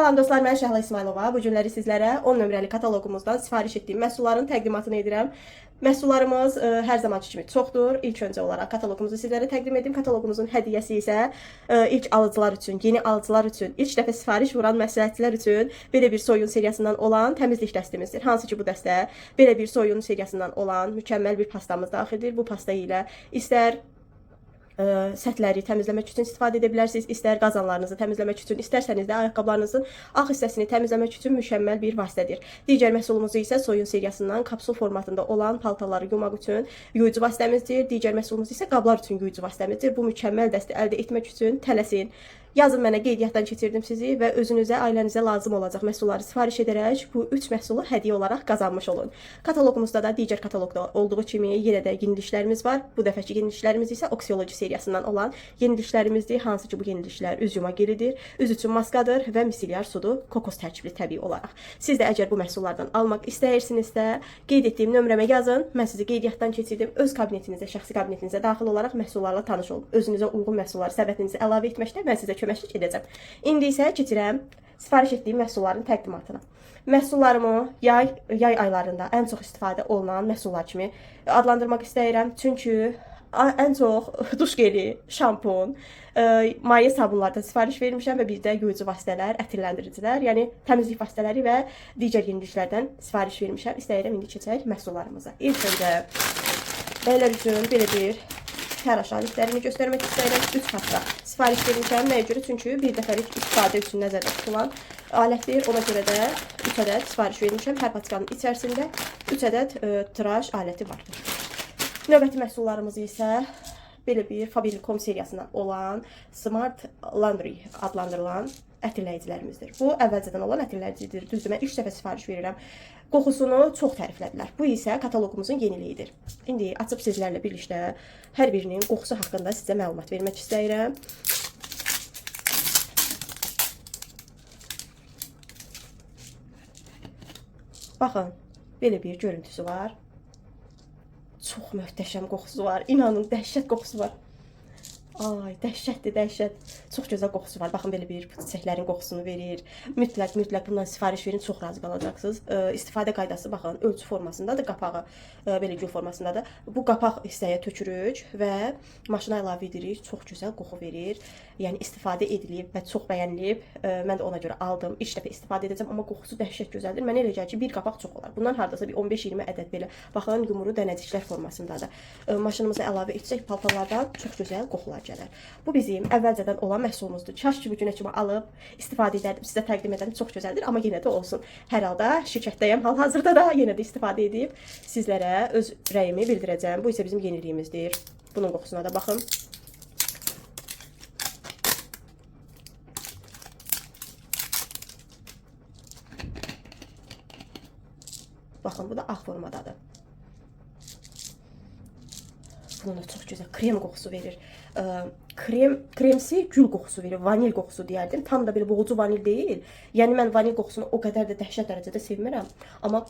Salam dostlar, mən Şəhla İsmailova. Bu günləri sizlərə 10 nömrəli kataloqumuzdan sifariş etdiyim məhsulların təqdimatını edirəm. Məhsullarımız hər zamanki kimi çoxdur. İlk öncə olaraq kataloqumuzu sizlərə təqdim etdim. Kataloqumuzun hədiyyəsi isə ilk alıcılar üçün, yeni alıcılar üçün, ilk dəfə sifariş vuran məsləhətçilər üçün belə bir soyun seriyasından olan təmizlik dəstimizdir. Hansı ki bu dəstə belə bir soyun seriyasından olan mükəmməl bir pastamız daxildir. Bu pasta ilə istər sətləri təmizləmək üçün istifadə edə bilərsiniz. İstər qazanlarınızı təmizləmək üçün, istərsəniz də ayaqqabılarınızın ağ hissəsini təmizləmək üçün mükəmməl bir vasitədir. Digər məhsulumuz isə soyun seriyasından kapsul formatında olan paltarları yumaq üçün yuyucu vasitəmizdir. Digər məhsulumuz isə qablar üçün yuyucu vasitəmizdir. Bu mükəmməl dəsti əldə etmək üçün tələsin. Yazın mənə qeydiyyatdan keçirdim sizi və özünüzə, ailənizə lazım olacaq məhsulları sifariş edərək bu 3 məhsulu hədiyyə olaraq qazanmış olun. Kataloqumuzda da digər kataloqda olduğu kimi yenə də yenilişlərimiz var. Bu dəfəki yenilişlərimiz isə oksiyoloji seriyasından olan yenilişlərimizdir. Hansı ki bu yenilişlər üz yuma gelidir, üz üçün maskadır və misilyer sudur, kokos tərkibli təbii olaraq. Siz də əgər bu məhsullardan almaq istəyirsinizsə, qeyd etdiyim nömrəmə yazın. Mən sizi qeydiyyatdan keçirdim. Öz kabinetinizə, şəxsi kabinetinizə daxil olaraq məhsullarla tanış olun. Özünüzə uyğun məhsulları səbətinizə əlavə etməkdə mən sizə köməklik edəcəm. İndi isə keçirəm sifariş etdiyim məhsulların təqdimatına. Məhsullarımı yay aylarında ən çox istifadə olunan məhsullar kimi adlandırmaq istəyirəm. Çünki ən çox duş geli, şampun, maye sabunlardan sifariş vermişəm və bir də yuyucu vasitələr, ətirləndiricilər, yəni təmizlik vasitələri və digər yeniliklərdən sifariş vermişəm. İstəyirəm indi keçək məhsullarımıza. İlk öncə bəylər üçün belə bir hər aşağı göstərmək istəyirəm. 3 pasta sifariş vermişəm. Nəyə görə? Çünki bir dəfəlik istifadə üçün nəzərdə tutulan alətdir. Ona görə də 3 ədəd sifariş vermişəm. Hər patikanın içərisində 3 ədəd tıraş aləti vardır. Növbəti məhsullarımız isə belə bir Fabril.com seriyasından olan Smart Laundry adlandırılan ətirləyicilərimizdir. Bu əvvəlcədən olan ətirləyicidir. Düzdür, mən 3 dəfə sifariş verirəm. Qoxusunu çox təriflədilər. Bu isə kataloqumuzun yeniliyidir. İndi açıb sizlərlə birlikdə hər birinin qoxusu haqqında sizə məlumat vermək istəyirəm. Baxın, belə bir görüntüsü var. Çox möhtəşəm qoxusu var. İnanın, dəhşət qoxusu var. Ay, dəhşətdir, dəhşət. Çox gözəl qoxusu var. Baxın, belə bir çiçəklərin qoxusunu verir. Mütləq bundan sifariş verin, çox razı qalacaqsınız. İstifadə qaydası, baxın, ölçü formasındadır, qapağı belə gül formasındadır. Bu qapaq hissəyə tökürük və maşına əlavə edirik. Çox gözəl qoxu verir. Yəni istifadə edilib və çox bəyənilib. Mən də ona görə aldım. İlk dəfə istifadə edəcəm, amma qoxusu dəhşət gözəldir. Mənə elə gəlir ki, bir qapaq çox olar. Bundan hardasa bir 15-20 ədəd belə. Baxın, yumru dənəciklər formasındadır. Maşınımıza əlavə etsək paltarlardan çox gözəl qoxular gələr. Bu bizim əvvəlcədən olan məhsulumuzdur. Kaş ki, bu günə kimi alıb istifadə edərdim, sizə təqdim edərdim. Çox gözəldir, amma yenə də olsun. Hər halda şirkətdəyəm, hal-hazırda da yenə də istifadə edib sizlərə öz rəyimi bildirəcəm. Bu isə bizim yeniliyimizdir. Bunun qoxusuna da baxın. Baxın, bu da ağ formadadır. Bunun da çox gözəl krem qoxusu verir. Kremsi gül qoxusu verir, vanil qoxusu deyərdim. Tam da belə boğucu vanil deyil. Yəni mən vanil qoxusunu o qədər də dəhşət dərəcədə sevmirəm. Amma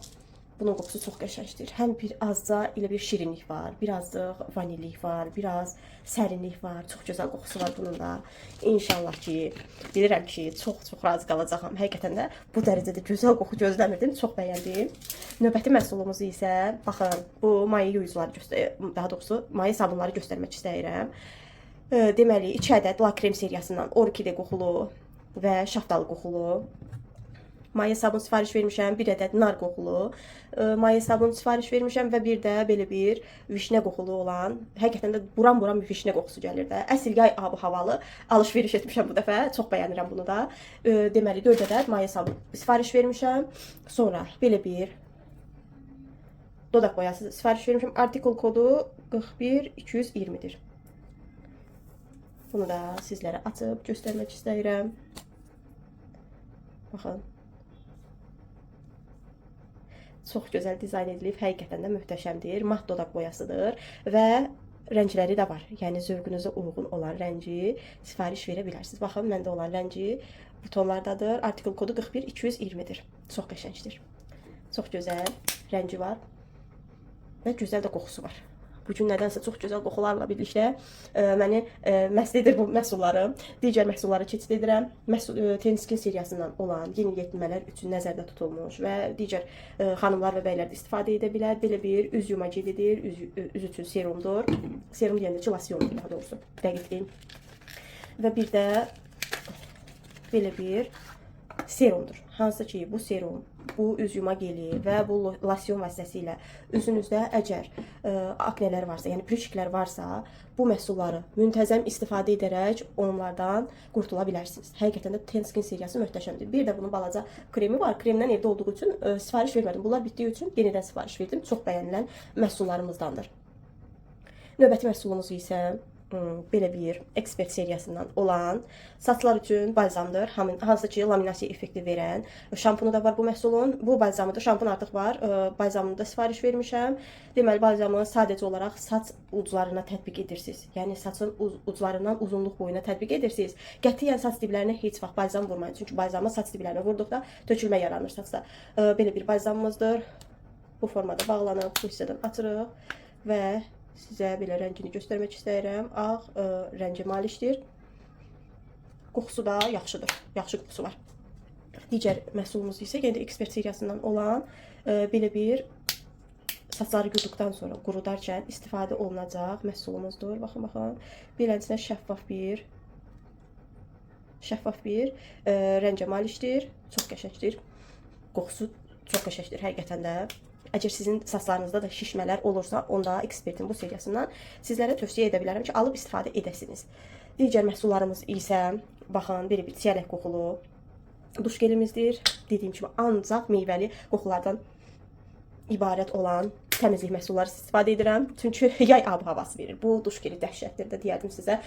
bunun qoxusu çox qəşəngdir. Həm bir azca elə bir şirinlik var, birazcıq vanillik var, biraz sərinlik var. Çox gözəl qoxusu var bunun da. İnşallah ki, bilirəm ki, çox razı qalacağam. Həqiqətən də bu dərəcədə gözəl qoxu gözləmirdim, çox bəyəndim. Növbəti məhsulumuz isə, baxın, bu maye yuyucuları daha doğrusu maye sabunları göstərmək istəyirəm. Deməli, 2 ədəd La Krem seriyasından orkide qoxulu və şaftalı qoxulu maye sabun sifariş vermişəm. 1 ədəd nar qoxulu maye sabun sifariş vermişəm və bir də belə bir vişnə qoxulu olan, həqiqətən də buram-buram bir vişnə qoxusu gəlir də. Əsl yay havalı alış-veriş etmişəm bu dəfə. Çox bəyənirəm bunu da. Deməli, 4 ədəd maye sabun sifariş vermişəm. Sonra belə bir dodaq boyası sifariş vermişəm. Artikul kodu 41220-dir. Bunu da sizlərə açıb göstərmək istəyirəm. Baxın. Çox gözəl dizayn edilib, həqiqətən də möhtəşəmdir. Mat dodaq boyasıdır və rəngləri də var. Yəni zövqünüzə uyğun olan rəngi sifariş verə bilərsiniz. Baxın, məndə olan rəngi bu tonlardadır. Artikul kodu 41220-dir. Çox qəşəngdir. Çox gözəl rəngi var və gözəl də qoxusu var. Bu gün nədənsə çox gözəl qoxularla birlikdə məni məst edir bu məhsullarım. Digər məhsullara keçid edirəm. Tenskin seriyasından olan yeniyetmələr üçün nəzərdə tutulmuş və digər xanımlar və bəylər də istifadə edə bilər. Belə bir üz yuma gelidir, üz üçün serumdur. Serum deyəndə ki, losyondur daha doğrusu, dəqiq deyim. Və bir də belə bir serumdur. Hansı ki, bu serum, bu üz yuma geli və bu losyon vasitəsilə üzünüzdə əgər aknelər varsa, yəni pürüşklər varsa, bu məhsulları müntəzəm istifadə edərək onlardan qurtula bilərsiniz. Həqiqətən də Tenskin seriyası möhtəşəmdir. Bir də bunun balaca kremi var. Kremdən evdə olduğu üçün sifariş vermədim. Bunlar bitdiyi üçün yenidən sifariş verdim. Çox bəyənilən məhsullarımızdandır. Növbəti məhsulumuz isə belə bir ekspert seriyasından olan saçlar üçün balzamdır. Hansı ki, laminasiya effekti verən. Şampunu da var bu məhsulun. Bu balzamıdır. Şampun artıq var. Balzamını da sifariş vermişəm. Deməli, balzamı sadəcə olaraq saç uclarına tətbiq edirsiniz. Yəni, saçın uclarından uzunluq boyuna tətbiq edirsiniz. Qətiyyən saç diblərinə heç vaxt balzam vurmayın. Çünki balzamı saç diblərinə vurduqda tökülmə yaranır saçda. Belə bir balzamımızdır. Bu formada bağlanıb, bu hissədən açırıq və sizə belə rəngini göstərmək istəyirəm. Ağ rəngi malikdir. Qoxusu da yaxşıdır. Yaxşı qoxusu var. Digər məhsulumuz isə yenə də ekspert seriyasından olan belə bir saçları yuduqdan sonra qurudarkən istifadə olunacaq məhsulumuzdur. Baxın, baxın. Beləsinə şəffaf bir rəngə malikdir. Çox qəşəngdir. Qoxusu çox qəşəngdir həqiqətən də. Əgər sizin saçlarınızda da şişmələr olursa, onda ekspertin bu seriyasından sizlərə tövsiyə edə bilərəm ki, alıb istifadə edəsiniz. Digər məhsullarımız isə, baxın, belə bir çiyələk qoxulu duş gelimizdir. Dediyim kimi, ancaq meyvəli qoxulardan ibarət olan təmizlik məhsulları istifadə edirəm. Çünki yay ab-havası verir. Bu duş geli dəhşətdir də deyərdim sizə.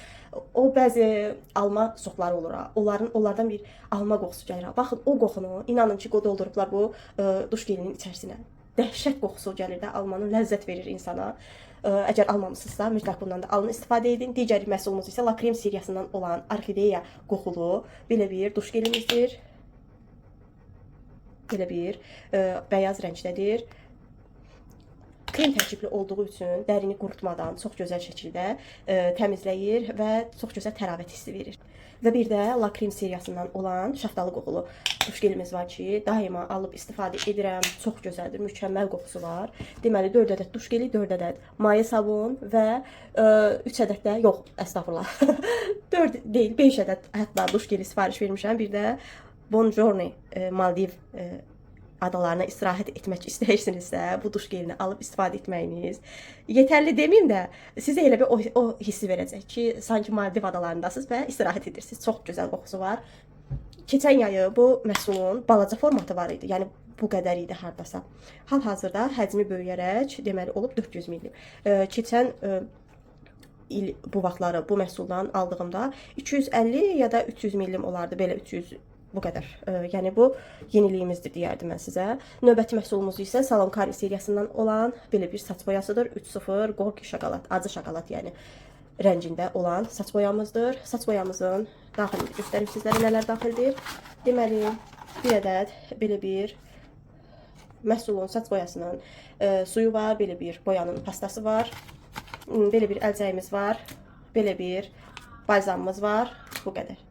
O bəzi alma soxları olur. Onlardan bir alma qoxusu gəlir. Baxın, o qoxunu, inanın ki, doldurublar bu duş gelinin içərisinə. Dəhşət qoxusu gəlir də, almanın ləzzət verir insana. Əgər almamısınızsa, mütləq bundan da alın, istifadə edin. Digər məhsulumuz isə Lakrem seriyasından olan orxideya qoxulu belə bir duş gelimizdir. Belə bir bəyaz rəngdədir. Krem tərkibli olduğu üçün dərini qurutmadan çox gözəl şəkildə təmizləyir və çox gözəl təravət hissi verir. Və bir də Lakrem seriyasından olan şaftalı qoxulu duş gelimiz var ki, daima alıb istifadə edirəm. Çox gözəldir, mükəmməl qoxusu var. Deməli, 4 ədəd duş geli, 4 ədəd maye sabun və 3 ədəd də, yox, əstəğfurullah, 4 deyil, 5 ədəd hətta duş geli sifariş vermişəm. Bir də Bonjourne Maldiv adalarına istirahət etmək istəyirsinizsə, bu duş gelini alıb istifadə etməyiniz yetərli deməyim də, sizə elə bir o hissi verəcək ki, sanki Maldiv adalarındasınız və istirahət edirsiniz. Çox gözəl qoxusu var. Keçən yayı bu məhsulun balaca formatı var idi. Yəni, bu qədər idi hardasa. Hal-hazırda həcmi böyüyərək, deməli, olub 400 millim. Keçən il bu vaxtları bu məhsuldan aldığımda 250 ya da 300 millim olardı, belə 300 bu qədər. Yəni, bu yeniliyimizdir deyərdim mən sizə. Növbəti məhsulumuz isə Salon Kari seriyasından olan belə bir saç boyasıdır. 3.0 Gorki şokolad, acı şokolad yəni rəngində olan saç boyamızdır. Saç boyamızın daxilini göstərim sizlərə nələr daxildir. Deməli, bir ədəd belə bir məhsulun saç boyasının suyu var, belə bir boyanın pastası var, belə bir əlcəyimiz var, belə bir balzamımız var, bu qədər.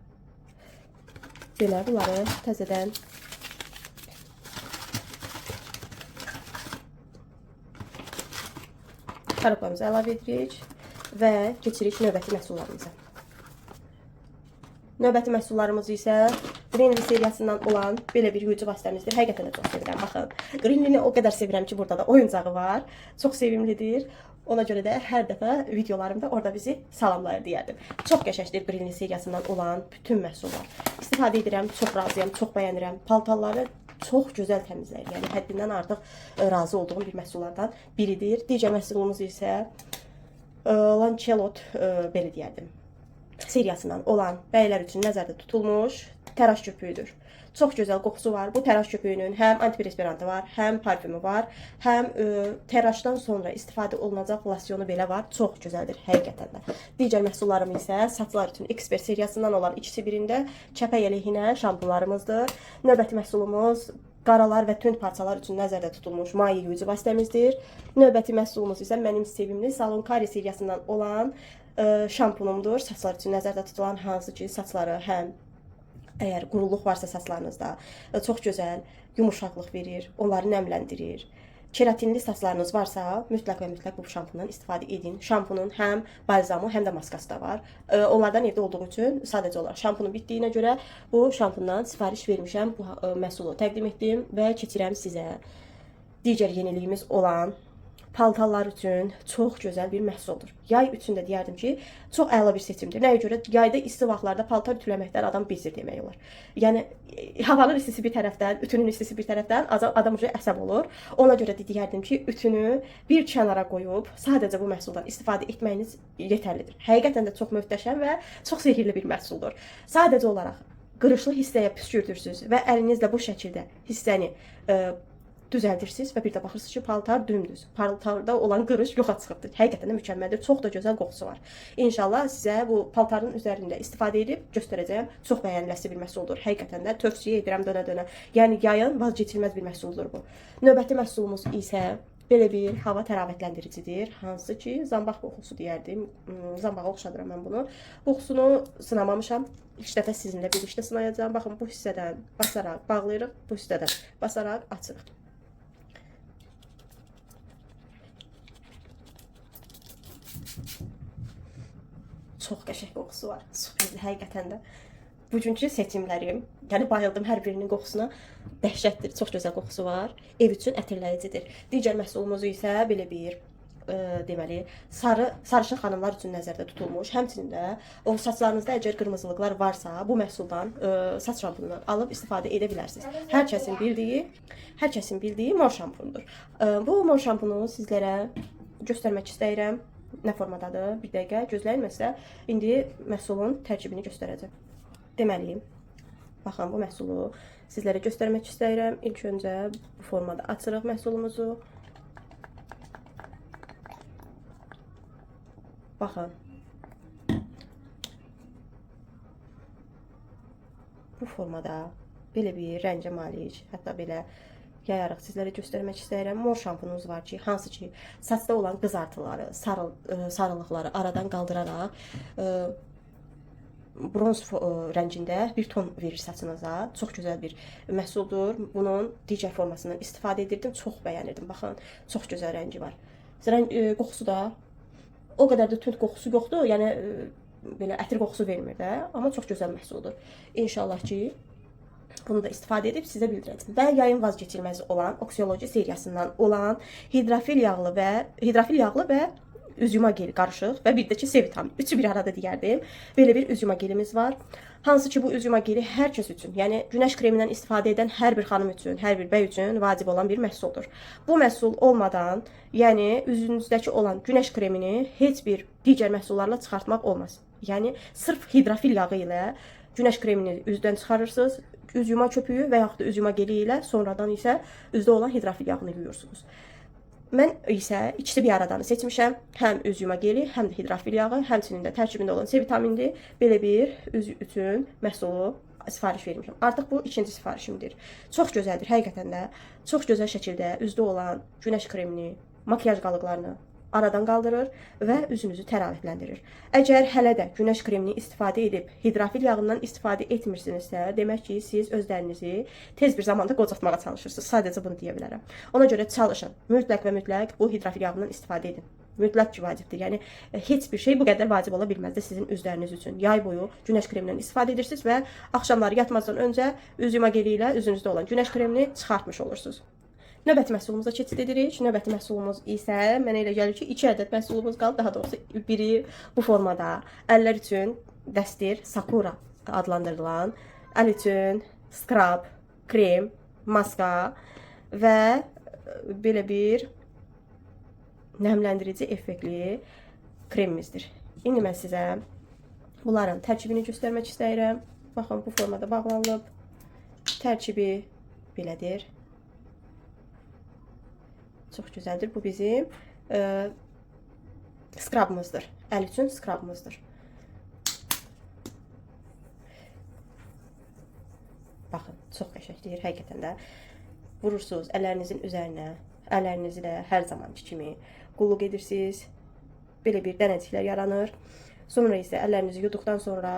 Belə bunları təzədən şaraplarımıza əlavə edirik və keçirik növbəti məhsullarımıza. Növbəti məhsullarımız isə Greenly seriyasından olan belə bir yuyucu vasitəmizdir. Həqiqətən də çox sevirəm. Baxın, Greenly'ni o qədər sevirəm ki, burada da oyuncağı var. Çox sevimlidir. Ona görə də hər dəfə videolarımda orada bizi salamlayır deyərdim. Çox qəşəngdir Greenly seriyasından olan bütün məhsullar. İstifadə edirəm, çox razıyam, çox bəyənirəm. Paltarları çox gözəl təmizləyir. Yəni, həddindən artıq razı olduğum bir məhsullardan biridir. Digər məhsulumuz isə Lancelot, belə deyərdim, seriyasından olan bəylər üçün nəzərdə tutulmuş təraş köpüyüdür. Çox gözəl qoxusu var. Bu təraş köpüyünün həm antiperspirantı var, həm parfümü var, həm təraşdan sonra istifadə olunacaq losyonu belə var. Çox gözəldir həqiqətən də. Digər məhsullarım isə saçlar üçün ekspert seriyasından olan ikisi birində çəpək əleyhinə şampunlarımızdır. Növbəti məhsulumuz qaralar və tünd parçalar üçün nəzərdə tutulmuş maye yuyucu vasitəmizdir. Növbəti məhsulumuz isə mənim sevimli Salon Kari seriyasından olan şampunumdur. Saçlar üçün nəzərdə tutulan, hansı ki saçları həm əgər quruluq varsa saçlarınızda çox gözəl yumuşaqlıq verir, onları nəmləndirir. Keratinli saçlarınız varsa mütləq və mütləq bu şampundan istifadə edin. Şampunun həm balzamı, həm də maskası da var. Onlardan evdə olduğu üçün sadəcə olaraq şampunun bitdiyinə görə bu şampundan sifariş vermişəm. Bu məhsulu təqdim etdim və keçirəm sizə. Digər yeniliyimiz olan paltarlar üçün çox gözəl bir məhsuldur. Yay üçün də deyərdim ki, çox əla bir seçimdir. Nəyə görə? Yayda isti vaxtlarda paltar ütüləməkdən adam bezir demək olar. Yəni havanın istisi bir tərəfdən, ütünün istisi bir tərəfdən adam əsəb olur. Ona görə də deyərdim ki, ütünü bir kənara qoyub sadəcə bu məhsuldan istifadə etməyiniz yetərlidir. Həqiqətən də çox möhtəşəm və çox sehirli bir məhsuldur. Sadəcə olaraq qırışlı hissəyə püskürtürsüz və əlinizlə bu şəkildə hissəni düzəldirsiniz və bir də baxırsınız ki, paltar dümdüz. Paltarda olan qırış yoxa çıxıbdır. Həqiqətən də mükəmməldir. Çox da gözəl qoxusu var. İnşallah sizə bu paltarın üzərində istifadə edib göstərəcəyim. Çox bəyəniləsi bir məhsuldur. Həqiqətən də tövsiyə edirəm dönə-dönə. Yəni yayın vazgeçilməz bir məhsuldur bu. Növbəti məhsulumuz isə belə bir hava təravətləndiricidir. Hansı ki, zambaq qoxusu deyərdim. Zambağa oxşadıram mən bunu. Qoxusunu sınamamışam. İlk dəfə sizinlə birlikdə sınayacağam. Baxın, bu hissədən basaraq bağlayırıq, bu hissədən basaraq açırıq. Çox qəşəng qoxusu var. Sürprizli həqiqətən də. Bugünkü seçimlərim, yəni bayıldım hər birinin qoxusuna. Dəhşətdir, çox gözəl qoxusu var. Ev üçün ətirləyicidir. Digər məhsulumuz isə belə bir deməli, sarışın xanımlar üçün nəzərdə tutulmuş. Həmçinin də o saçlarınızda əgər qırmızılıqlar varsa, bu məhsuldan saç şampunundan alıb istifadə edə bilərsiniz. Hər kəsin bildiyi mor şampundur. Bu mor şampunu sizlərə göstərmək istəyirəm. Nə formadadır? Bir dəqiqə gözləyin, məsələ. İndi məhsulun tərkibini göstərəcəm. Deməli, baxın, bu məhsulu sizlərə göstərmək istəyirəm. İlk öncə bu formada açırıq məhsulumuzu. Baxın. Bu formada belə bir rəngə malik, hətta belə yayaraq sizlərə göstərmək istəyirəm. Mor şampunumuz var ki, hansı ki saçda olan qızartıları, sarılıqları aradan qaldıraraq bronz rəngində bir ton verir saçınıza. Çox gözəl bir məhsuldur. Bunun digər formasından istifadə edirdim. Çox bəyənirdim. Baxın, çox gözəl rəngi var. Qoxusu da o qədər də tünd qoxusu yoxdur. Yəni belə ətir qoxusu vermir də, amma çox gözəl məhsuldur. İnşallah ki bunu da istifadə edib sizə bildirəcəm. Və yayın vazgeçilməzi olan Oxyology seriyasından olan hidrofil yağlı və üz yuma geli qarışıq və bir də ki C vitamini. Üçü bir arada deyərdim. Belə bir üz yuma gelimiz var. Hansı ki bu üz yuma geli hər kəs üçün, yəni günəş kremindən istifadə edən hər bir xanım üçün, hər bir bəy üçün vacib olan bir məhsuldur. Bu məhsul olmadan, yəni üzünüzdəki olan günəş kremini heç bir digər məhsullarla çıxartmaq olmaz. Yəni sırf hidrofil yağı ilə günəş kremini üzdən çıxarırsınız. Üz yuma köpüğü və yaxud da üz yuma geli ilə sonradan isə üzdə olan hidrofil yağını yuyursunuz. Mən isə ikisi bir aradanı seçmişəm. Həm üz yuma geli, həm də hidrofil yağı, həmçinin də tərkibində olan C vitaminli belə bir üz üçün məhsulu sifariş vermişəm. Artıq bu ikinci sifarişimdir. Çox gözəldir, həqiqətən də. Çox gözəl şəkildə üzdə olan günəş kremini, makyaj qalıqlarını aradan qaldırır və üzünüzü təravətləndirir. Əgər hələ də günəş kremini istifadə edib hidrofil yağından istifadə etmirsinizsə, demək ki, siz özlərinizi tez bir zamanda qocaltmağa çalışırsınız. Sadəcə bunu deyə bilərəm. Ona görə çalışın. Mütləq və mütləq bu hidrofil yağından istifadə edin. Mütləq ki, vacibdir. Yəni heç bir şey bu qədər vacib ola bilməz də sizin üzləriniz üçün. Yay boyu günəş kremindən istifadə edirsiniz və axşamları yatmazdan öncə üz yuma geli ilə üzünüzdə olan günəş kremini çıxartmış olursunuz. Növbəti məhsulumuza keçid edirik. Növbəti məhsulumuz isə mənə elə gəlir ki, 2 ədəd məhsulumuz qaldı. Daha doğrusu biri bu formada əllər üçün dəstir Sakura adlandırılan əl üçün skrab, krem, maska və belə bir nəmləndirici effektli kremimizdir. İndi mən sizə bunların tərkibini göstərmək istəyirəm. Baxın, bu formada bağlanılıb. Tərkibi belədir. Çox gözəldir. Bu bizim skrabımızdır. Əl üçün skrabımızdır. Baxın, çox qəşəngdir həqiqətən də. vurursunuz əllərinizin üzərinə. Əllərinizi də hər zamanki kimi qulluq edirsiniz. Belə bir dənəciklər yaranır. Sonra isə əllərinizi yuduqdan sonra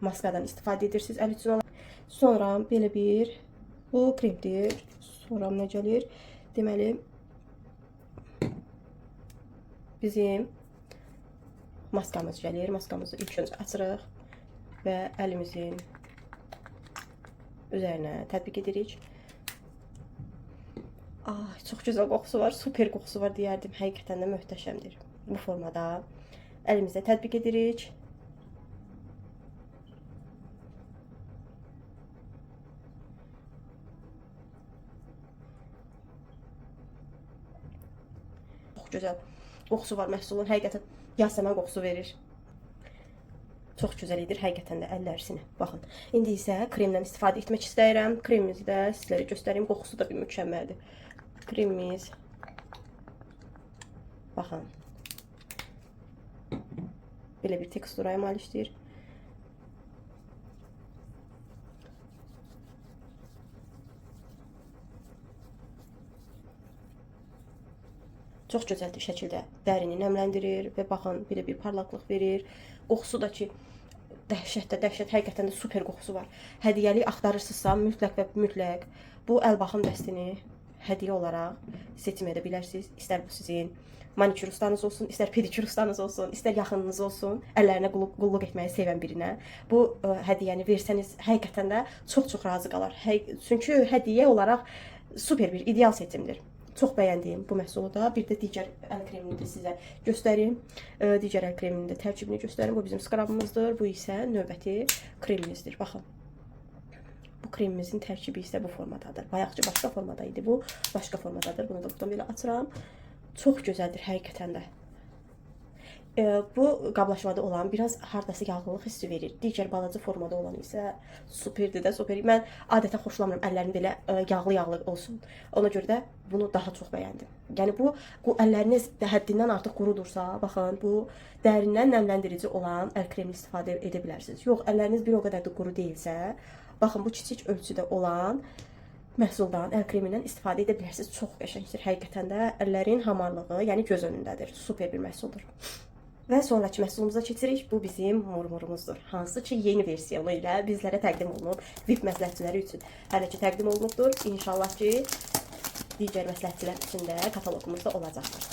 maskadan istifadə edirsiniz əl üçün olan. Sonra belə bir bu kremdir. Sonra nə gəlir? Deməli bizim maskamız gəlir. Maskamızı ilk öncə açırıq və əlimizin üzərinə tətbiq edirik. Ay, çox gözəl qoxusu var, super qoxusu var deyərdim. Həqiqətən də möhtəşəmdir. Bu formada əlimizdə tətbiq edirik. Çox gözəl qoxusu var məhsulun. Həqiqətən yasəmən qoxusu verir. Çox gözəl edir həqiqətən də əllərsinə. Baxın. İndi isə kremdən istifadə etmək istəyirəm. Kremimizi də sizlərə göstəreyim. Qoxusu da bir mükəmməldir. Kremimiz. Baxın. Belə bir teksturaya malikdir. Çox gözəl şəkildə dərini nəmləndirir və baxın belə bir parlaqlıq verir. Qoxusu da ki dəhşət həqiqətən də super qoxusu var. Hədiyyəlik axtarırsınızsa mütləq və mütləq bu əl baxım dəstini hədiyyə olaraq seçim edə bilərsiniz. İstər bu sizin manikür ustanız olsun, istər pedikür ustanız olsun, istər yaxınınız olsun, əllərinə qulluq etməyi sevən birinə bu hədiyyəni versəniz həqiqətən də çox razı qalar. Çünki hədiyyə olaraq super bir ideal seçimdir. Çox bəyəndiyim bu məhsulu da bir də digər əl kremini də sizə göstərim. Digər əl kreminin də tərkibini göstərim. Bu bizim skrabımızdır. Bu isə növbəti kremimizdir. Baxın. Bu kremimizin tərkibi isə bu formadadır. Bayaqçı başqa formada idi. Bu başqa formadadır. Bunu da buradan belə açıram. Çox gözəldir həqiqətən də. Bu qablaşmada olan biraz hardası yağlılıq hissi verir. Digər balaca formada olan isə superdir də, super. Mən adətən xoşlamıram əllərim belə yağlı olsun. Ona görə də bunu daha çox bəyəndim. Yəni bu əlləriniz həddindən artıq qurudursa, baxın, bu dərindən nəmləndirici olan əl kremini istifadə edə bilərsiniz. Yox, əlləriniz bir o qədər də quru deyilsə, baxın, bu kiçik ölçüdə olan məhsuldan, əl kremindən istifadə edə bilərsiniz. Çox qəşəngdir. Həqiqətən də əllərin hamarlığı, yəni göz önündədir. Super bir məhsuldur. Və sonraki məhsulumuza keçirik. Bu bizim murmurumuzdur. Hansı ki yeni versiyonu ilə bizlərə təqdim olunub. VIP məsləhətçiləri üçün hələ ki təqdim olunubdur. İnşallah ki digər məsləhətçilər üçün də kataloqumuzda olacaqdır.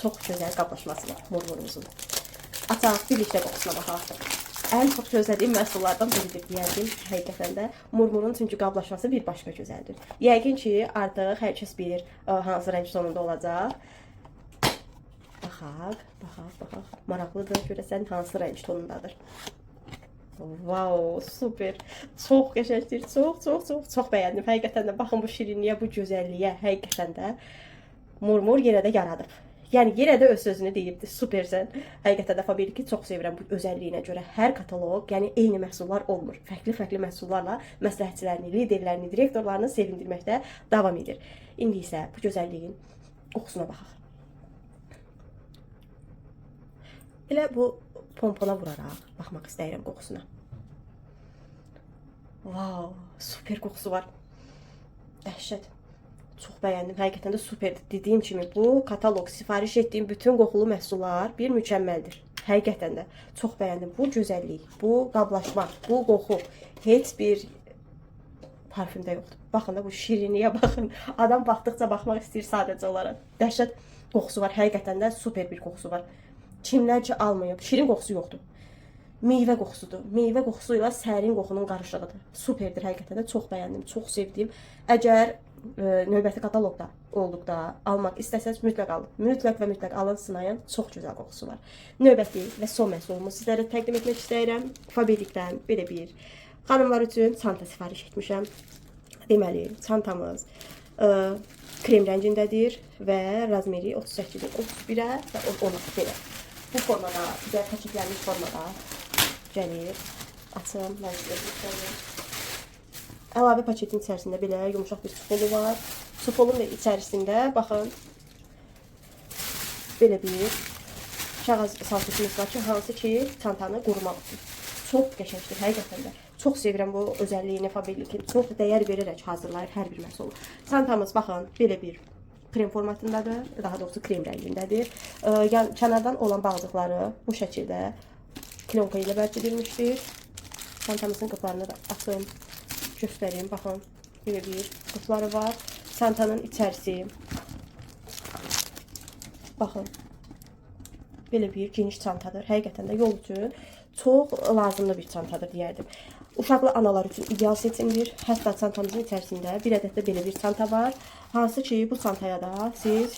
Çox gözəl qablaşması var murmurumuzun. Açaq, birlikdə qoxusuna baxaq. Ən çox gözlədiyim məhsullardan biridir deyərdim. Həqiqətən də murmurun çünki qablaşması bir başqa gözəldir. Yəqin ki artıq hər kəs bilir hansı rəng sonunda olacaq. Baxaq. Maraqlıdır. Görəsən hansı rəng tonundadır. Wow, super. Çox qəşəngdir. Çox bəyəndim. Həqiqətən də baxın bu şirinliyə, bu gözəlliyə həqiqətən də murmur yenə də yaradıb. Yəni yenə də öz sözünü deyibdi. Supersən. Həqiqətən də Faberiki çox sevirəm bu özəlliyinə görə. Hər kataloq, yəni eyni məhsullar olmur. Fərqli məhsullarla məsləhətçilərini, liderlərini, direktorlarını sevindirməkdə davam edir. İndi isə bu gözəlliyin qoxusuna baxaq. Elə bu pompona vuraraq baxmaq istəyirəm qoxusuna. Wow, super qoxusu var. Dəhşət. Çox bəyəndim. Həqiqətən də superdir. Dediyim kimi bu kataloq, sifariş etdiyim bütün qoxulu məhsullar bir mükəmməldir. Həqiqətən də çox bəyəndim. Bu gözəllik, bu qablaşma, bu qoxu heç bir parfümdə yoxdur. Baxın da bu şirinliyə baxın. Adam baxdıqca baxmaq istəyir sadəcə olaraq. Dəhşət qoxusu var. Həqiqətən də super bir qoxusu var. Kimlər ki almayıb. Şirin qoxusu yoxdur. Meyvə qoxusudur. Meyvə qoxusu ilə sərin qoxunun qarışığıdır. Superdir həqiqətən də. Çox bəyəndim, çox sevdim. Əgər növbəti kataloqda olduqda almaq istəsəniz mütləq alın. Mütləq alın, sınayın. Çox gözəl qoxusu var. Növbəti və son məhsulumu sizlərə təqdim etmək istəyirəm. Faberikdən belə bir xanımlar üçün çanta sifariş etmişəm. Deməli, çantamız krem rəngindədir və razmeri 38-dir, 31-ə və 10-a belə. Bu formada, digər təkliflənmiş formada gəlir. Açım, mən sizə göstəreyim. Əlavə paketin içərisində belə yumuşaq bir sufolu var. Sufolun da içərisində, baxın, belə bir kağız salfetimiz var ki, hansı ki çantanı qurumaq üçün. Çox qəşəngdir, həqiqətən də. Çox sevirəm bu özəlliyini Faberlikin. Çox dəyər verərək hazırlayır hər bir məhsulu. Çantamız baxın belə bir krem formatındadır. Daha doğrusu krem rəngindədir. Kənardan olan bağcıqları bu şəkildə plyonka ilə bərkidilmişdir. Çantamızın qıflarını da açım, göstəreyim. Baxın, belə bir qıfları var. Çantanın içərisi, baxın, belə bir geniş çantadır. Həqiqətən də yol üçün çox lazımlı bir çantadır deyərdim. Uşaqlı analar üçün ideal seçimdir. Hətta çantamızın içərisində bir ədəd də belə bir çanta var. Hansı ki, bu çantaya da siz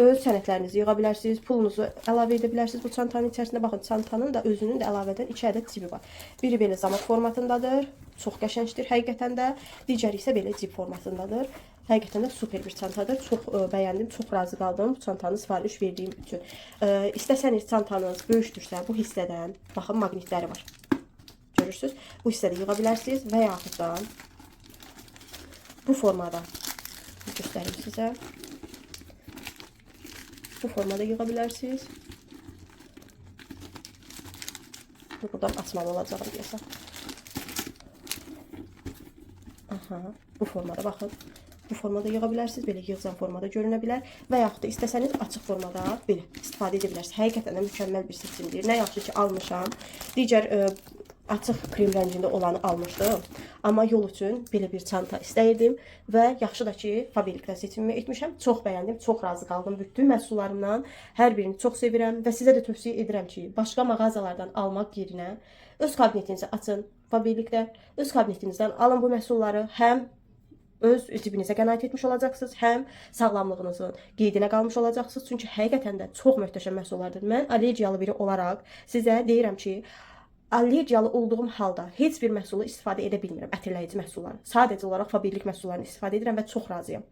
öz sənədlərinizi yığa bilərsiniz, pulunuzu əlavə edə bilərsiniz bu çantanın içərisində. Baxın, çantanın da özünün də əlavədən 2 ədəd cibi var. Biri belə zamat formatındadır, çox qəşəngdir həqiqətən də. Digəri isə belə cib formatındadır. Həqiqətən də super bir çantadır. Çox bəyəndim, çox razı qaldım bu çantanı sifariş verdiyim üçün. İstəsəniz çantanız böyükdürsə bu hissədən, baxın, maqnitləri var. Görürsünüz, bu hissədə yığa bilərsiniz və yaxud da bu formada göstərim sizə. Bu formada yığa bilərsiniz. Buradan açmalı olacağım deyəsən. Aha, bu formada baxın. Bu formada yığa bilərsiniz, belə yığcam formada görünə bilər və yaxud da istəsəniz açıq formada belə istifadə edə bilərsiniz. Həqiqətən də mükəmməl bir seçimdir. Nə yaxşı ki almışam. Digər açıq krem rəngində olanı almışdım. Amma yol üçün belə bir çanta istəyirdim və yaxşı da ki Faberlikdən seçimimi etmişəm. Çox bəyəndim, çox razı qaldım bütün məhsullarımdan. Hər birini çox sevirəm və sizə də tövsiyə edirəm ki, başqa mağazalardan almaq yerinə öz kabinetinizi açın Faberlikdə. Öz kabinetinizdən alın bu məhsulları. Həm öz cibinizə qənaət etmiş olacaqsınız, həm sağlamlığınızın qeydinə qalmış olacaqsınız. Çünki həqiqətən də çox möhtəşəm məhsullardır. Mən allergiyalı biri olaraq sizə deyirəm ki, allergiyalı olduğum halda heç bir məhsulu istifadə edə bilmirəm, ətirləyici məhsulları. Sadəcə olaraq Faberlik məhsullarını istifadə edirəm və çox razıyam.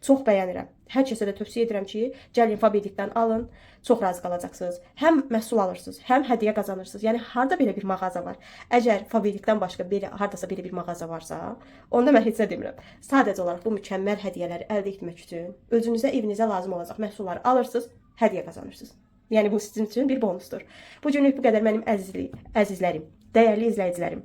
Çox bəyənirəm. Hər kəsə də tövsiyə edirəm ki, gəlin Faberlikdən alın, çox razı qalacaqsınız. Həm məhsul alırsınız, həm hədiyyə qazanırsınız. Yəni harda belə bir mağaza var? Əgər Faberlikdən başqa hardasa belə bir mağaza varsa, onda mən heç nə demirəm. Sadəcə olaraq bu mükəmməl hədiyyələri əldə etmək üçün özünüzə, evinizə lazım olacaq məhsulları alırsınız, hədiyyə qazanırsınız. Yəni bu sizin üçün bir bonusdur. Bu günlük bu qədər mənim əzizlərim, dəyərli izləyicilərim.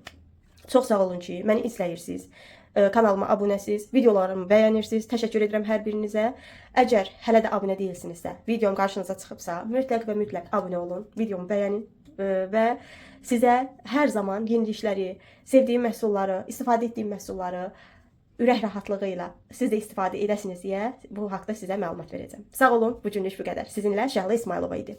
Çox sağ olun ki, məni izləyirsiniz. Kanalıma abunəsiz, videolarımı bəyənirsiniz. Təşəkkür edirəm hər birinizə. Əgər hələ də abunə deyilsinizsə, videom qarşınıza çıxıbsa, mütləq və mütləq abunə olun, videomu bəyənin və sizə hər zaman yenilikləri, sevdiyim məhsulları, istifadə etdiyim məhsulları ürək rahatlığı ilə siz də istifadə edəsiniz deyə bu haqda sizə məlumat verəcəm. Sağ olun, bu günlük bu qədər. Sizinlə Şəhla İsmailova idi.